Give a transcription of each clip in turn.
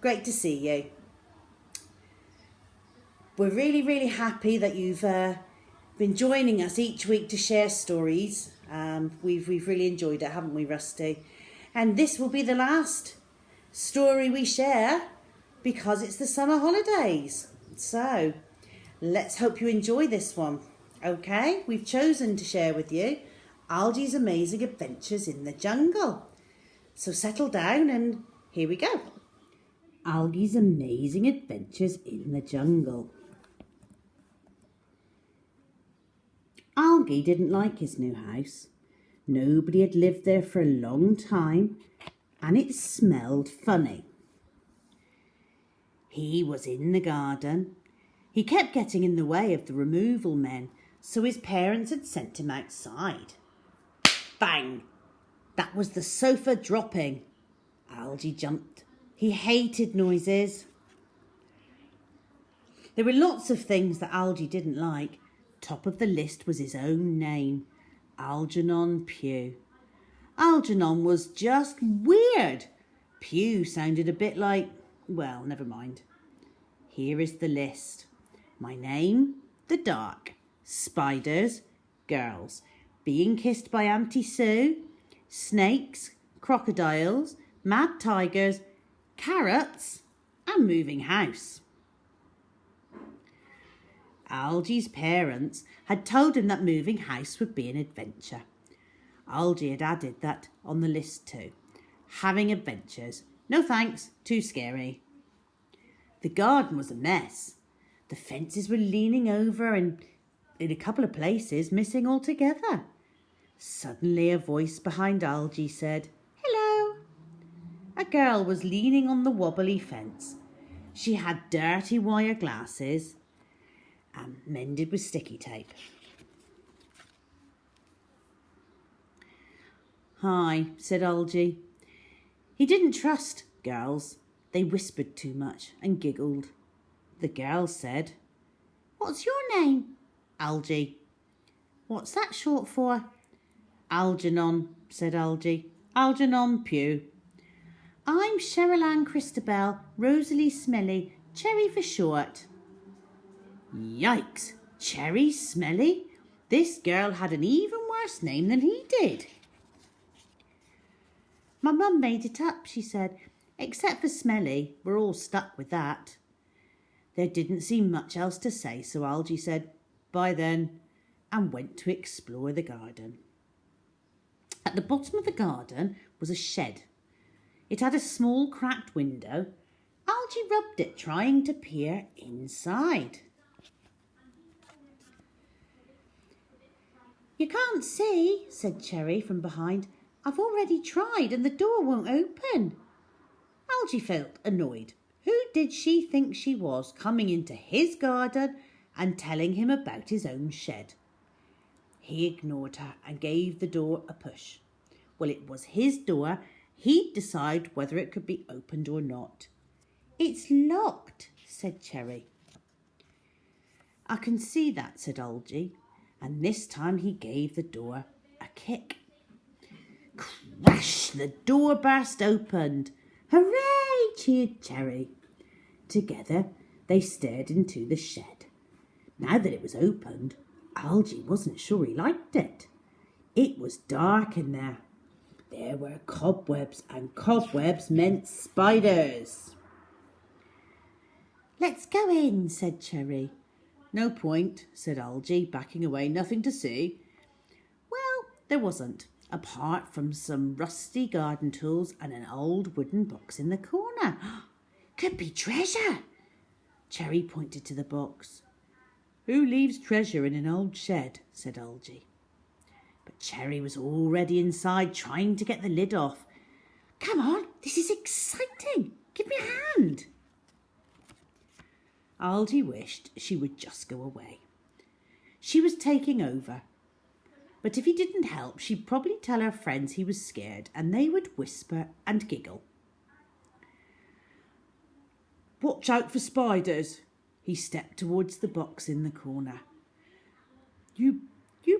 Great to see you. We're really, really happy that you've been joining us each week to share stories. We've really enjoyed it, haven't we, Rusty? And this will be the last story we share because it's the summer holidays. So let's hope you enjoy this one. Okay, we've chosen to share with you Algy's Amazing Adventures in the Jungle. So settle down and here we go. Algy's Amazing Adventures in the Jungle. Algy didn't like his new house. Nobody had lived there for a long time and it smelled funny. He was in the garden. He kept getting in the way of the removal men, so his parents had sent him outside. Bang! That was the sofa dropping. Algy jumped. He hated noises. There were lots of things that Algy didn't like. Top of the list was his own name, Algernon Pugh. Algernon was just weird. Pugh sounded a bit like, well, never mind. Here is the list. My name, the dark, spiders, girls, being kissed by Auntie Sue, snakes, crocodiles, mad tigers, carrots, and moving house. Algy's parents had told him that moving house would be an adventure. Algy had added that on the list too. Having adventures. No thanks, too scary. The garden was a mess. The fences were leaning over and in a couple of places missing altogether. Suddenly a voice behind Algy said, "Hello." A girl was leaning on the wobbly fence. She had dirty wire glasses and mended with sticky tape. "Hi," said Algy. He didn't trust girls. They whispered too much and giggled. The girl said, "What's your name?" "Algy." "What's that short for?" "Algernon," said Algy. "Algernon Pugh." "I'm Cheryl Ann Christabel, Rosalie Smelly, Cherry for short." Yikes! Cherry Smelly? This girl had an even worse name than he did. "My mum made it up," she said. "Except for Smelly, we're all stuck with that." There didn't seem much else to say, so Algy said, "Bye then," and went to explore the garden. At the bottom of the garden was a shed. It had a small cracked window. Algy rubbed it, trying to peer inside. "You can't see," said Cherry from behind. "I've already tried and the door won't open." Algy felt annoyed. Who did she think she was, coming into his garden and telling him about his own shed? He ignored her and gave the door a push. Well, it was his door. He'd decide whether it could be opened or not. "It's locked," said Cherry. "I can see that," said Algy, and this time he gave the door a kick. Crash! The door burst open. "Hooray!" cheered Cherry. Together they stared into the shed. Now that it was opened, Algy wasn't sure he liked it. It was dark in there. There were cobwebs, and cobwebs meant spiders. "Let's go in," said Cherry. "No point," said Algy, backing away. "Nothing to see." Well, there wasn't, apart from some rusty garden tools and an old wooden box in the corner. "Could be treasure." Cherry pointed to the box. "Who leaves treasure in an old shed?" said Algy. But Cherry was already inside, trying to get the lid off. "Come on, this is exciting. Give me a hand." Algy wished she would just go away. She was taking over. But if he didn't help, she'd probably tell her friends he was scared, and they would whisper and giggle. "Watch out for spiders." He stepped towards the box in the corner. You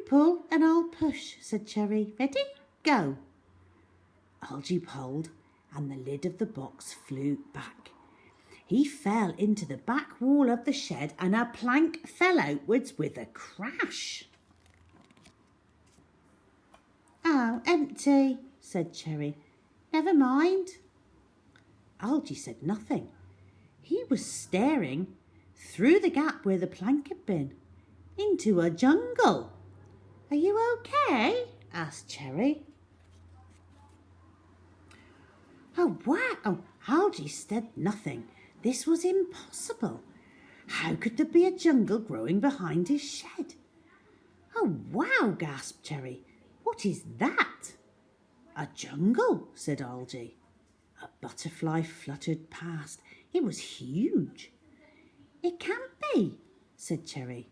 pull and I'll push," said Cherry. "Ready? Go." Algy pulled and the lid of the box flew back. He fell into the back wall of the shed and a plank fell outwards with a crash. "Oh, empty," said Cherry. "Never mind." Algy said nothing. He was staring through the gap where the plank had been, into a jungle. "Are you okay?" asked Cherry. Oh, wow! Oh, Algy said nothing. This was impossible. How could there be a jungle growing behind his shed? "Oh, wow!" gasped Cherry. "What is that?" "A jungle," said Algy. A butterfly fluttered past. It was huge. "It can't be," said Cherry.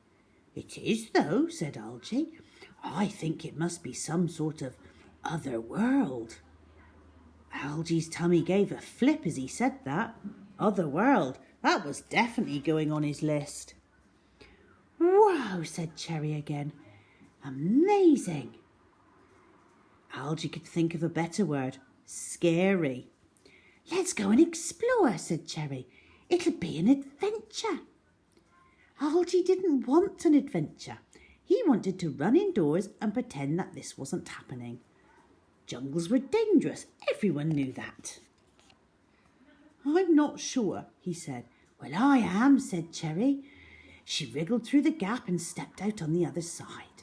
"It is, though," said Algy. "I think it must be some sort of other world." Algy's tummy gave a flip as he said that. Other world, that was definitely going on his list. "Whoa," said Cherry again. "Amazing." Algy could think of a better word. Scary. "Let's go and explore," said Cherry. "It'll be an adventure." Algy didn't want an adventure. He wanted to run indoors and pretend that this wasn't happening. Jungles were dangerous. Everyone knew that. "I'm not sure," he said. "Well, I am," said Cherry. She wriggled through the gap and stepped out on the other side.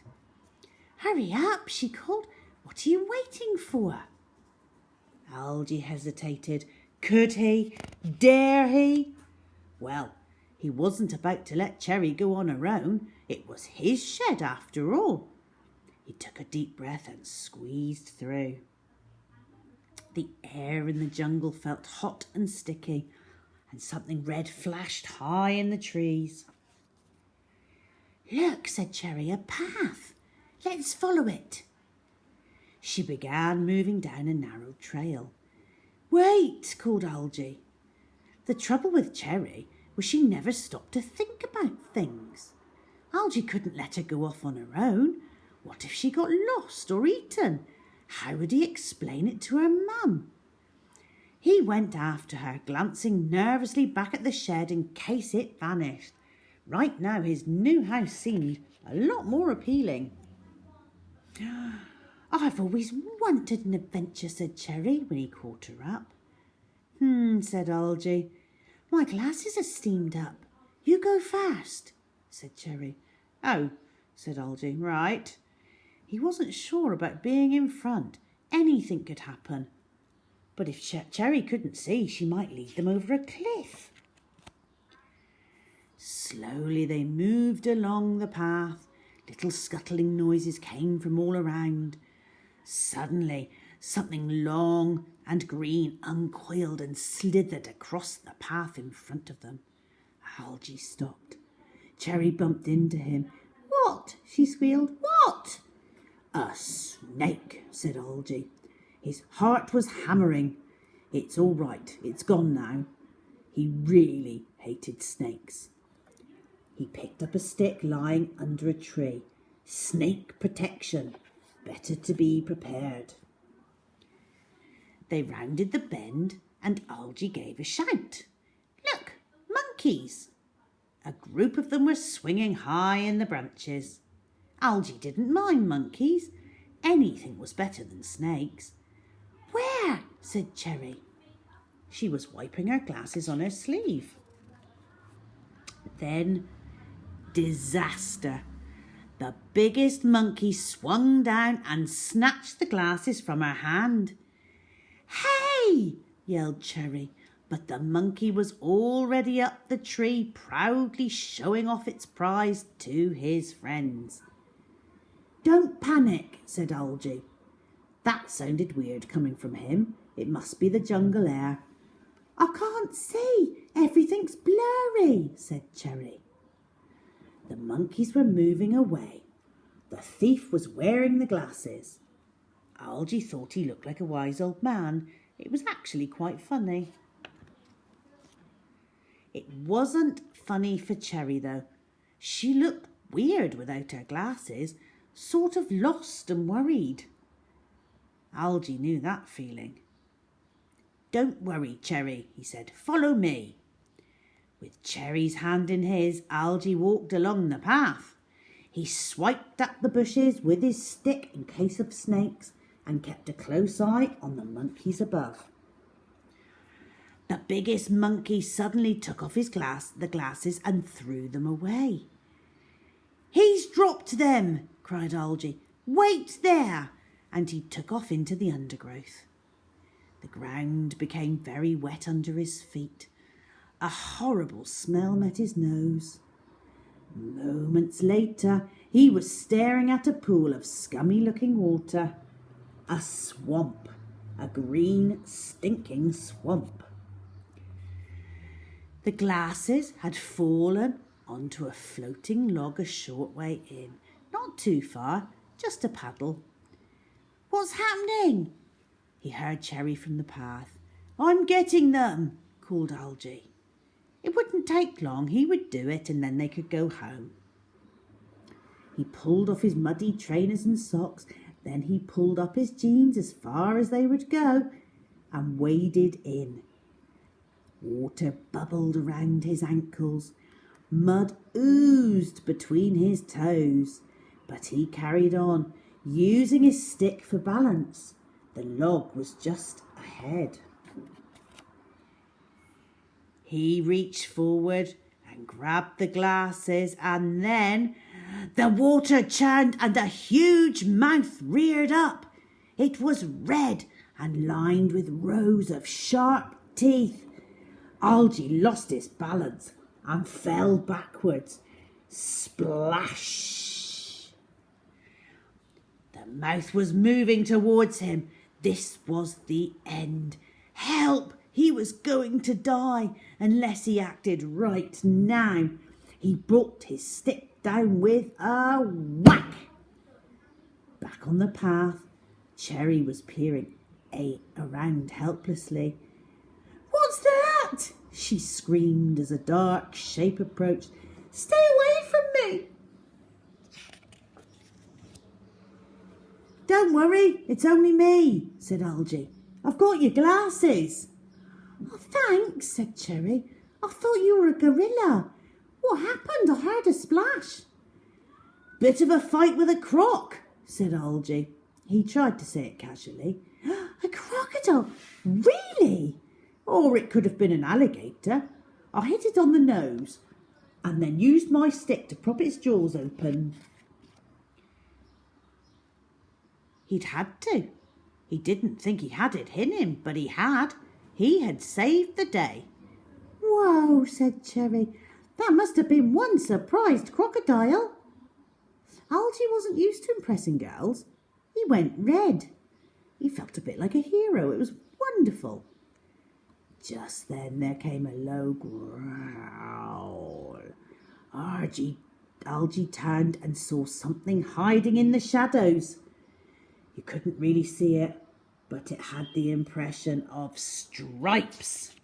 "Hurry up," she called. "What are you waiting for?" Algy hesitated. Could he? Dare he? Well, he wasn't about to let Cherry go on her own. It was his shed after all. He took a deep breath and squeezed through. The air in the jungle felt hot and sticky, and something red flashed high in the trees. "Look," said Cherry, "a path. Let's follow it." She began moving down a narrow trail. "Wait," called Algy. The trouble with Cherry was she never stopped to think about things. Algy couldn't let her go off on her own. What if she got lost or eaten? How would he explain it to her mum? He went after her, glancing nervously back at the shed in case it vanished. Right now his new house seemed a lot more appealing. "I've always wanted an adventure," said Cherry when he caught her up. Said Algy. "My glasses are steamed up. You go first," said Cherry. "Oh," said Algy. "Right." He wasn't sure about being in front. Anything could happen. But if Cherry couldn't see, she might lead them over a cliff. Slowly they moved along the path. Little scuttling noises came from all around. Suddenly, something long and green uncoiled and slithered across the path in front of them. Algy stopped. Cherry bumped into him. "What?" she squealed. "What?" "A snake," said Algy. His heart was hammering. It's all right. It's gone now. He really hated snakes. He picked up a stick lying under a tree. Snake protection. Better to be prepared. They rounded the bend and Algy gave a shout. "Look, monkeys!" A group of them were swinging high in the branches. Algy didn't mind monkeys. Anything was better than snakes. "Where?" said Cherry. She was wiping her glasses on her sleeve. Then, disaster. The biggest monkey swung down and snatched the glasses from her hand. "Hey!" yelled Cherry, but the monkey was already up the tree, proudly showing off its prize to his friends. "Don't panic," said Algy. That sounded weird coming from him. It must be the jungle air. "I can't see. Everything's blurry," said Cherry. The monkeys were moving away. The thief was wearing the glasses. Algy thought he looked like a wise old man. It was actually quite funny. It wasn't funny for Cherry, though. She looked weird without her glasses, sort of lost and worried. Algy knew that feeling. "Don't worry, Cherry," he said. "Follow me." With Cherry's hand in his, Algy walked along the path. He swiped at the bushes with his stick in case of snakes and kept a close eye on the monkeys above. The biggest monkey suddenly took off the glasses and threw them away. "He's dropped them," cried Algy. "Wait there!" And he took off into the undergrowth. The ground became very wet under his feet. A horrible smell met his nose. Moments later, he was staring at a pool of scummy-looking water. A swamp, a green, stinking swamp. The glasses had fallen onto a floating log a short way in, not too far, just a paddle. "What's happening?" he heard Cherry from the path. "I'm getting them," called Algy. It wouldn't take long, he would do it and then they could go home. He pulled off his muddy trainers and socks, then he pulled up his jeans as far as they would go and waded in. Water bubbled around his ankles. Mud oozed between his toes. But he carried on, using his stick for balance. The log was just ahead. He reached forward and grabbed the glasses, and then the water churned and a huge mouth reared up. It was red and lined with rows of sharp teeth. Algy lost his balance and fell backwards. Splash! The mouth was moving towards him. This was the end. Help! He was going to die unless he acted right now. He brought his stick down with a whack. Back on the path, Cherry was peering around helplessly. "What's that?" she screamed as a dark shape approached. "Stay away from me!" "Don't worry, it's only me," said Algy. "I've got your glasses." "Oh, thanks," said Cherry. "I thought you were a gorilla. What happened? I heard a splash." "Bit of a fight with a croc," said Algy. He tried to say it casually. "A crocodile? Really? Or it could have been an alligator. I hit it on the nose and then used my stick to prop its jaws open." He'd had to. He didn't think he had it in him, but he had. He had saved the day. "Whoa," said Cherry. "That must have been one surprised crocodile." Algy wasn't used to impressing girls. He went red. He felt a bit like a hero. It was wonderful. Just then there came a low growl. Algy turned and saw something hiding in the shadows. You couldn't really see it, but it had the impression of stripes.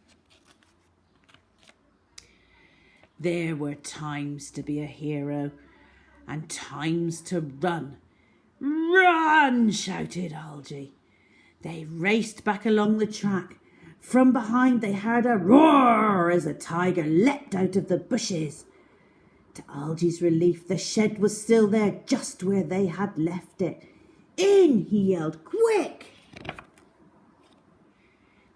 There were times to be a hero and times to run. "Run!" shouted Algy. They raced back along the track. From behind they heard a roar as a tiger leapt out of the bushes. To Algy's relief, the shed was still there, just where they had left it. "In!" he yelled. "Quick!"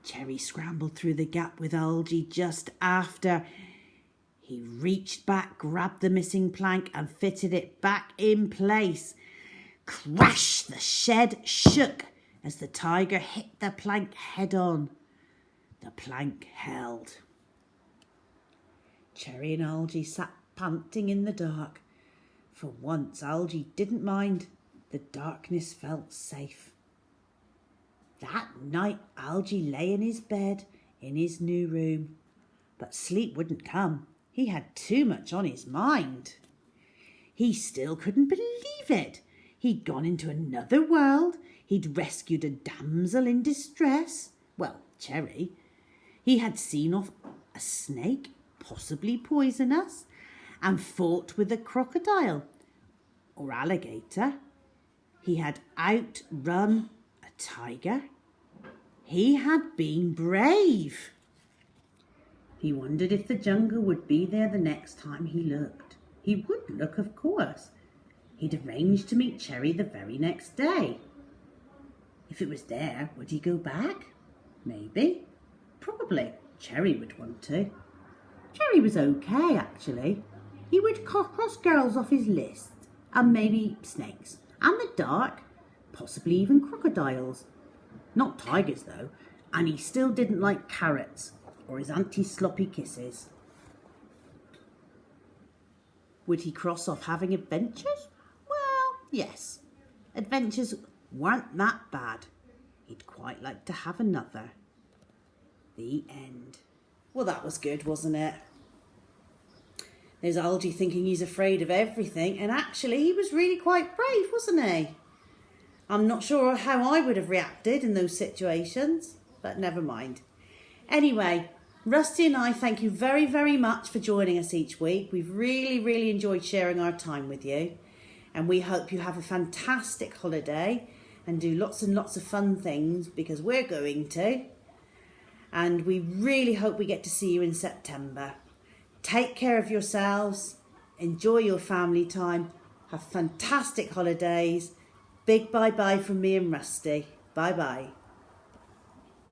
Cherry scrambled through the gap with Algy just after. He reached back, grabbed the missing plank and fitted it back in place. Crash! The shed shook as the tiger hit the plank head on. The plank held. Cherry and Algy sat panting in the dark. For once, Algy didn't mind. The darkness felt safe. That night, Algy lay in his bed in his new room. But sleep wouldn't come. He had too much on his mind. He still couldn't believe it. He'd gone into another world. He'd rescued a damsel in distress. Well, Cherry. He had seen off a snake, possibly poisonous, and fought with a crocodile or alligator. He had outrun a tiger. He had been brave. He wondered if the jungle would be there the next time he looked. He would look, of course. He'd arranged to meet Cherry the very next day. If it was there, would he go back? Maybe. Probably. Cherry would want to. Cherry was okay, actually. He would cross girls off his list, and maybe snakes, and the dark, possibly even crocodiles. Not tigers, though, and he still didn't like carrots or his auntie's sloppy kisses. Would he cross off having adventures? Well, yes. Adventures weren't that bad. He'd quite like to have another. The end. Well, that was good, wasn't it? There's Algy thinking he's afraid of everything, and actually he was really quite brave, wasn't he? I'm not sure how I would have reacted in those situations, but never mind. Anyway, Rusty and I thank you very, very much for joining us each week. We've really, really enjoyed sharing our time with you, and we hope you have a fantastic holiday and do lots and lots of fun things, because we're going to. And we really hope we get to see you in September. Take care of yourselves, enjoy your family time, have fantastic holidays. Big bye-bye from me and Rusty. Bye-bye.